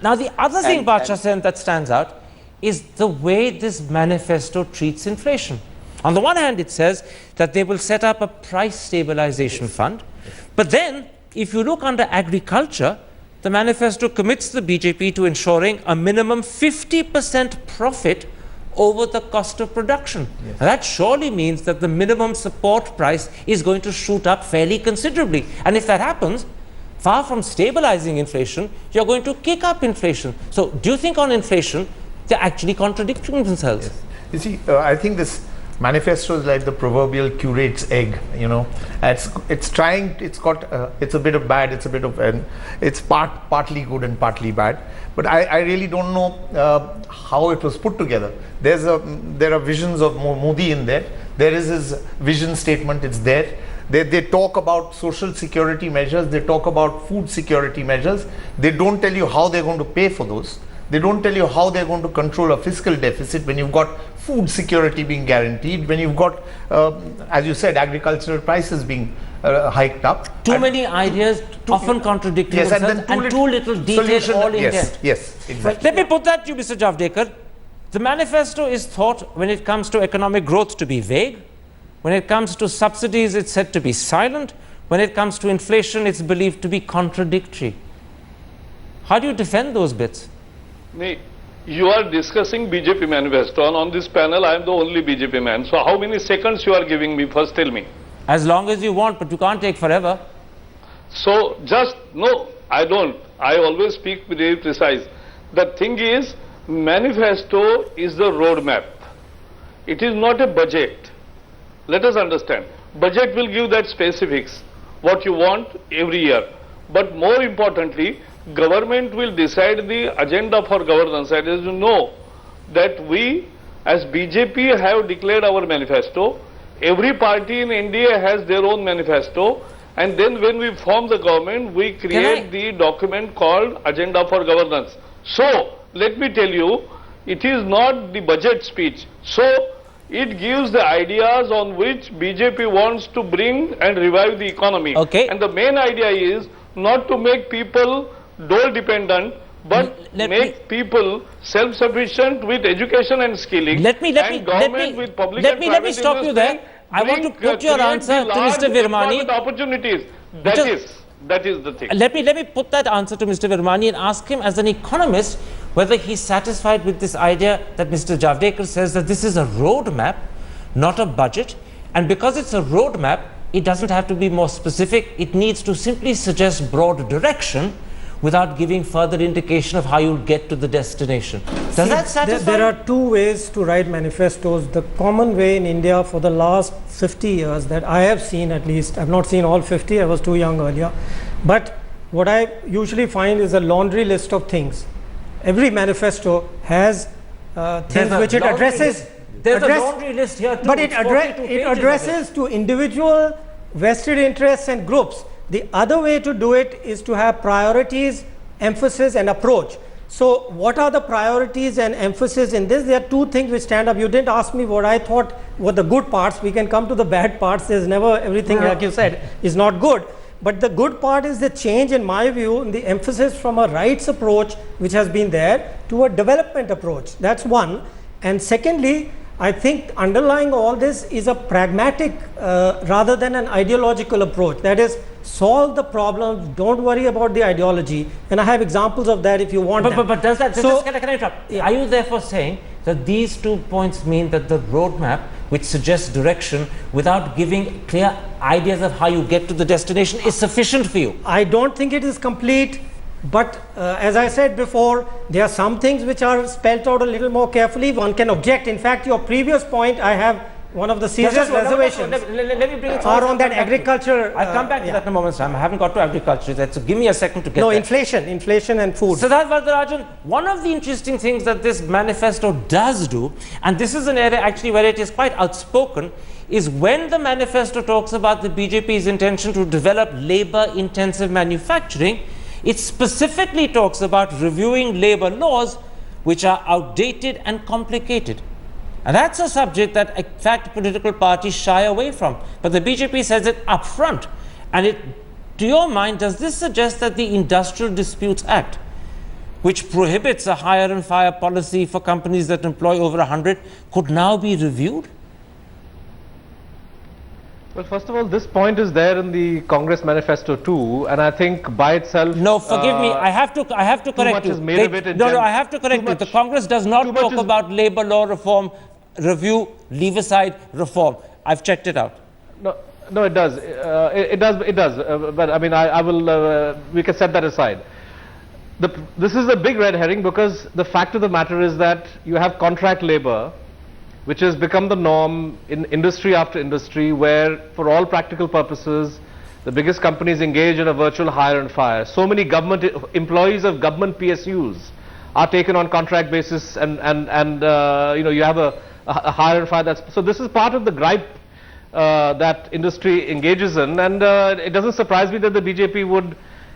Now, the other thing, Bacha Sen, that stands out is the way this manifesto treats inflation. On the one hand, it says that they will set up a price stabilization fund. But then, if you look under agriculture, the manifesto commits the BJP to ensuring a minimum 50% profit over the cost of production. Yes. That surely means that the minimum support price is going to shoot up fairly considerably. And if that happens, far from stabilizing inflation, you're going to kick up inflation. So do you think on inflation, they're actually contradicting themselves? Yes. You see, I think this manifesto is like the proverbial curate's egg, you know. It's a bit of bad, it's partly good and partly bad. But I really don't know how it was put together. There are visions of Modi in there. There is his vision statement, it's there. They talk about social security measures, they talk about food security measures. They don't tell you how they're going to pay for those. They don't tell you how they're going to control a fiscal deficit when you've got food security being guaranteed, when you've got, as you said, agricultural prices being hiked up. Too many ideas, often contradicting themselves, and too little detail all in depth. Yes, exactly. Let me put that to you, Mr. Javadekar. The manifesto is thought, when it comes to economic growth, to be vague. When it comes to subsidies, it's said to be silent. When it comes to inflation, it's believed to be contradictory. How do you defend those bits? You are discussing BJP manifesto, and on this panel I am the only BJP man. So how many seconds you are giving me? First tell me. As long as you want, but you can't take forever. So no, I don't. I always speak very precise. The thing is, manifesto is the roadmap. It is not a budget. Let us understand. Budget will give that specifics, what you want every year. But more importantly, government will decide the agenda for governance. And as you know, that we as BJP have declared our manifesto. Every party in India has their own manifesto. And then when we form the government, we create the document called Agenda for Governance. So, let me tell you, it is not the budget speech. So, it gives the ideas on which BJP wants to bring and revive the economy. Okay. And the main idea is not to make people dole dependent, but make people self-sufficient with education and skilling. Let me stop you there. I want to put your answer to Mr. Virmani. Opportunities. That is the thing. Let me put that answer to Mr. Virmani and ask him as an economist whether he's satisfied with this idea that Mr. Javadekar says that this is a roadmap, not a budget. And because it's a roadmap, it doesn't have to be more specific. It needs to simply suggest broad direction without giving further indication of how you'll get to the destination. Does that satisfy? There are two ways to write manifestos. The common way in India for the last 50 years that I have seen, at least, I've not seen all 50, I was too young earlier, but what I usually find is a laundry list of things. Every manifesto has things which it addresses. There's a laundry list here too. But it addresses to individual vested interests and groups. The other way to do it is to have priorities, emphasis and approach. So what are the priorities and emphasis in this? There are two things which stand up. You didn't ask me what I thought were the good parts. We can come to the bad parts. There's never everything, like you said, is not good. But the good part is the change, in my view, in the emphasis from a rights approach, which has been there, to a development approach. That's one. And secondly, I think underlying all this is a pragmatic rather than an ideological approach. That is, solve the problems, don't worry about the ideology. And I have examples of that if you want. But does that, so, can I interrupt? Are you therefore saying that these 2 points mean that the roadmap, which suggests direction without giving clear ideas of how you get to the destination, is sufficient for you? I don't think it is complete. But as I said before, there are some things which are spelled out a little more carefully. One can object. In fact, your previous point, I have one of the serious reservations let me bring it are on that agriculture. I'll come back to that in a moment's time. I haven't got to agriculture yet, so give me a second to get there. Inflation and food. Siddharth Varadarajan, one of the interesting things that this manifesto does do, and this is an area actually where it is quite outspoken, is when the manifesto talks about the BJP's intention to develop labor-intensive manufacturing, it specifically talks about reviewing labor laws which are outdated and complicated. And that's a subject that, in fact, political parties shy away from. But the BJP says it up front. And to your mind, does this suggest that the Industrial Disputes Act, which prohibits a hire and fire policy for companies that employ over 100, could now be reviewed? Well, first of all, this point is there in the Congress manifesto too, and I think by itself. No, forgive me. I have to correct you. I have to correct you. The Congress does not talk about labor law reform, review, leave aside reform. I've checked it out. No, it does. It does. But I mean, I will. We can set that aside. This is a big red herring, because the fact of the matter is that you have contract labor, which has become the norm in industry after industry, where for all practical purposes the biggest companies engage in a virtual hire and fire. So many government employees of government PSUs are taken on contract basis, and you know, you have a hire and fire. So this is part of the gripe that industry engages in, and it doesn't surprise me that the BJP would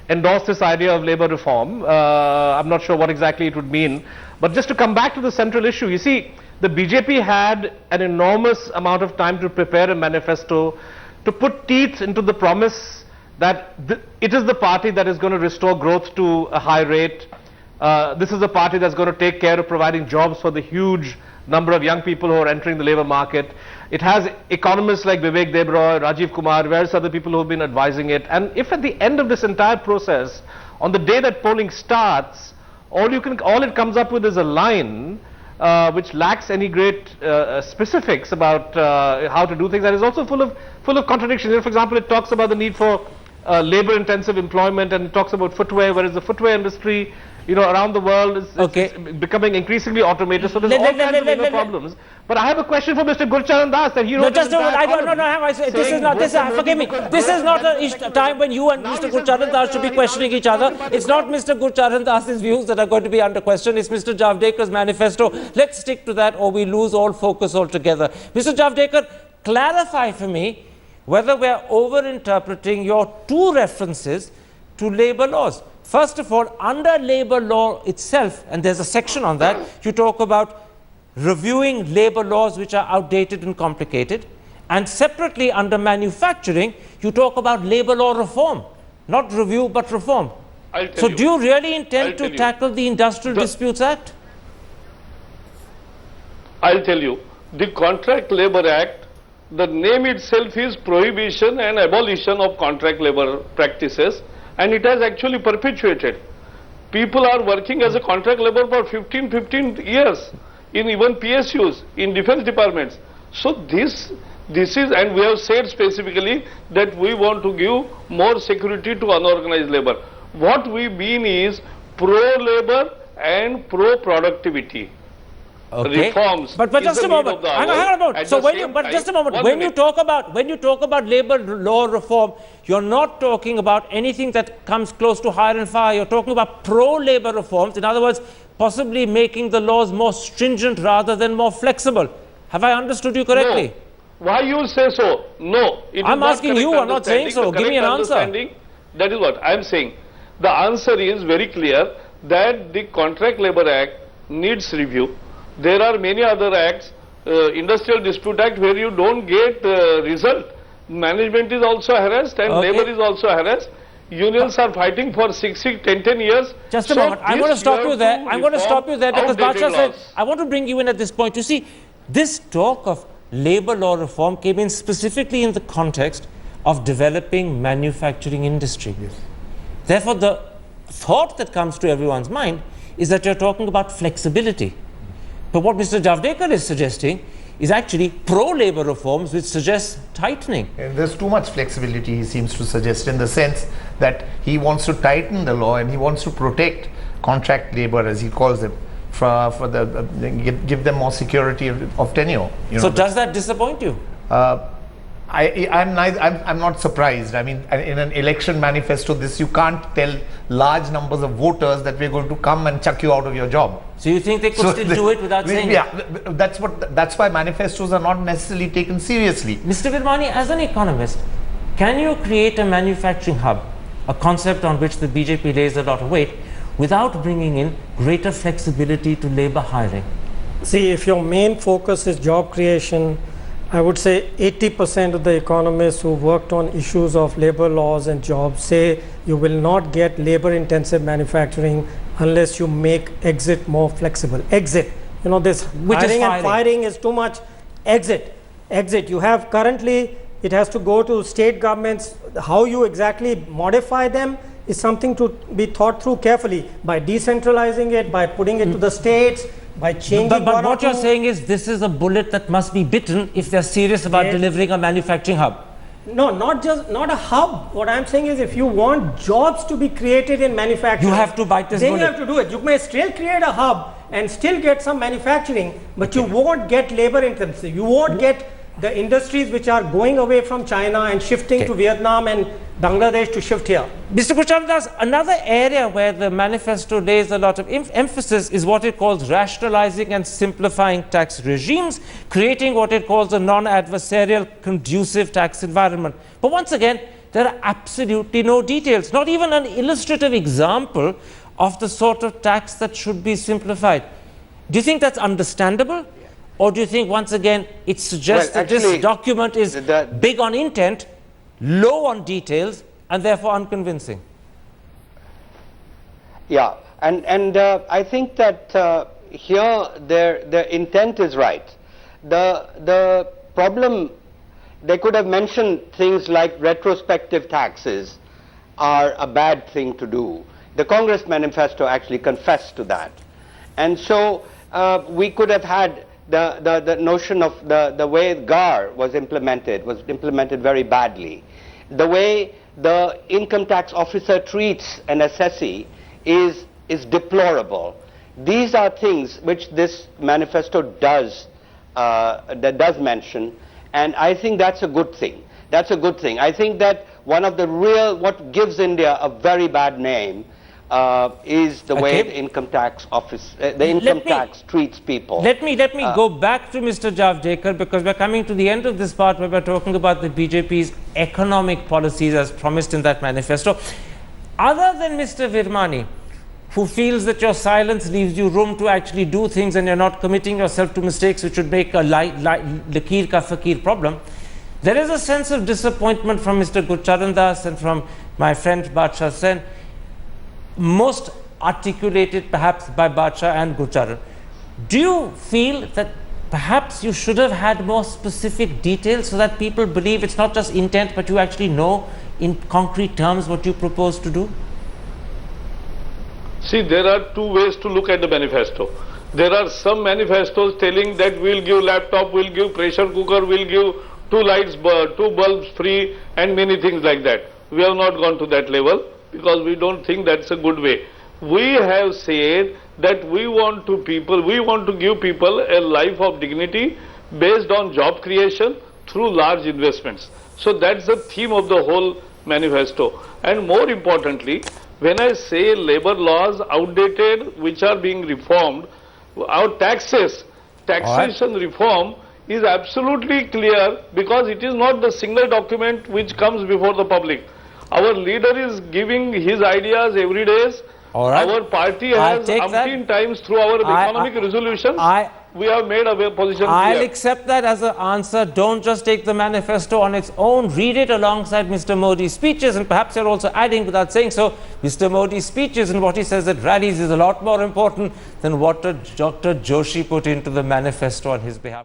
endorse this idea of labor reform. I'm not sure what exactly it would mean, but just to come back to the central issue, you see, the BJP had an enormous amount of time to prepare a manifesto, to put teeth into the promise that it is the party that is going to restore growth to a high rate. This is the party that's going to take care of providing jobs for the huge number of young people who are entering the labor market. It has economists like Vivek Debroy, Rajiv Kumar, various other people who have been advising it. And if at the end of this entire process, on the day that polling starts, all it comes up with is a line which lacks any great specifics about how to do things, and is also full of contradictions. For example, it talks about the need for labor-intensive employment, and it talks about footwear, whereas the footwear industry, you know, around the world is becoming increasingly automated. So there's all kinds of labor problems. But I have a question for Mr. Gurcharan Das that he wrote. This is not. Forgive me. This is not a time when you and Mr. Gurcharan Das should be questioning each other. It's not Mr. Gurcharan Das's views that are going to be under question. It's Mr. Javdekar's manifesto. Let's stick to that, or we lose all focus altogether. Mr. Javdekar, clarify for me whether we're over-interpreting your two references to labor laws. First of all, under labor law itself, and there's a section on that, you talk about reviewing labor laws which are outdated and complicated, and separately under manufacturing, you talk about labor law reform, not review but reform. So do you really intend to tackle the Industrial Disputes Act? I'll tell you, the Contract Labor Act, the name itself is Prohibition and Abolition of Contract Labor Practices, and it has actually perpetuated. People are working as a contract labor for 15 years in even PSUs, in defense departments. So this is, and we have said specifically that we want to give more security to unorganized labor. What we mean is pro-labor and pro-productivity. Reforms. But just a moment. Hang on a moment. So when you talk about labor law reform, you're not talking about anything that comes close to hire and fire. You're talking about pro-labor reforms. In other words, possibly making the laws more stringent rather than more flexible. Have I understood you correctly? No. Why you say so? No. I'm asking you. I'm not saying so. Give me an answer. That is what I'm saying. The answer is very clear that the Contract Labor Act needs review. There are many other acts, Industrial Dispute Act, where you don't get result. Management is also harassed and labor is also harassed. Unions are fighting for 10 years. Just a moment. I'm going to stop you there. I'm going to stop you there because Bacha said, I want to bring you in at this point. You see, this talk of labor law reform came in specifically in the context of developing manufacturing industry. Yes. Therefore, the thought that comes to everyone's mind is that you're talking about flexibility. But what Mr. Javdekar is suggesting is actually pro-labor reforms which suggest tightening. And there's too much flexibility, he seems to suggest, in the sense that he wants to tighten the law and he wants to protect contract labor, as he calls them, give them more security of tenure. So does that disappoint you? I'm not surprised. I mean, in an election manifesto, you can't tell large numbers of voters that we're going to come and chuck you out of your job. So you think they could still do it without saying it? That's why manifestos are not necessarily taken seriously. Mr. Virmani, as an economist, can you create a manufacturing hub, a concept on which the BJP lays a lot of weight, without bringing in greater flexibility to labor hiring? See, if your main focus is job creation, I would say 80% of the economists who worked on issues of labor laws and jobs say you will not get labor intensive manufacturing unless you make exit more flexible. Exit, you know, this hiring and firing is too much. Exit. You have currently, it has to go to state governments. How you exactly modify them is something to be thought through carefully, by decentralizing it, by putting it to the states, by changing. But what you're saying is this is a bullet that must be bitten if they're serious about delivering a manufacturing hub. No, not a hub. What I'm saying is, if you want jobs to be created in manufacturing, you have to bite this bullet. Then you have to do it. You may still create a hub and still get some manufacturing, but you won't get labor intensive. You won't get the industries which are going away from China and shifting to Vietnam and Bangladesh to shift here. Mr. Gurcharan, another area where the manifesto lays a lot of emphasis is what it calls rationalizing and simplifying tax regimes, creating what it calls a non-adversarial, conducive tax environment. But once again, there are absolutely no details, not even an illustrative example of the sort of tax that should be simplified. Do you think that's understandable? Or do you think, once again, it suggests that this document is big on intent, low on details, and therefore unconvincing? Yeah, and I think that here their intent is right. The problem, they could have mentioned things like retrospective taxes are a bad thing to do. The Congress manifesto actually confessed to that. And so we could have had the notion of the way GAR was implemented very badly. The way the income tax officer treats an assessee is deplorable. These are things which this manifesto does mention, and I think that's a good thing. That's a good thing. I think that one of the what gives India a very bad name is the way the income tax office, tax treats people. Let me go back to Mr. Javadekar, because we're coming to the end of this part where we're talking about the BJP's economic policies as promised in that manifesto. Other than Mr. Virmani, who feels that your silence leaves you room to actually do things and you're not committing yourself to mistakes which would make a lakir ka fakir problem, there is a sense of disappointment from Mr. Gurcharan Das and from my friend Badshah Sen, most articulated perhaps by Badshah and Gurcharan. Do you feel that perhaps you should have had more specific details so that people believe it's not just intent, but you actually know in concrete terms what you propose to do? See, there are two ways to look at the manifesto. There are some manifestos telling that we'll give laptop, we'll give pressure cooker, we'll give 2 lights, 2 bulbs free, and many things like that. We have not gone to that level, because we don't think that's a good way. We have said that we want to give people a life of dignity based on job creation through large investments. So that's the theme of the whole manifesto. And more importantly, when I say labor laws outdated which are being reformed, our taxation reform is absolutely clear, because it is not the single document which comes before the public. Our leader is giving his ideas every day. Our party has umpteen times through our economic resolutions. We have made a position I'll clear. accept that as an answer. Don't just take the manifesto on its own. Read it alongside Mr. Modi's speeches, and perhaps you're also adding, without saying so, Mr. Modi's speeches and what he says at rallies is a lot more important than what Dr. Joshi put into the manifesto on his behalf.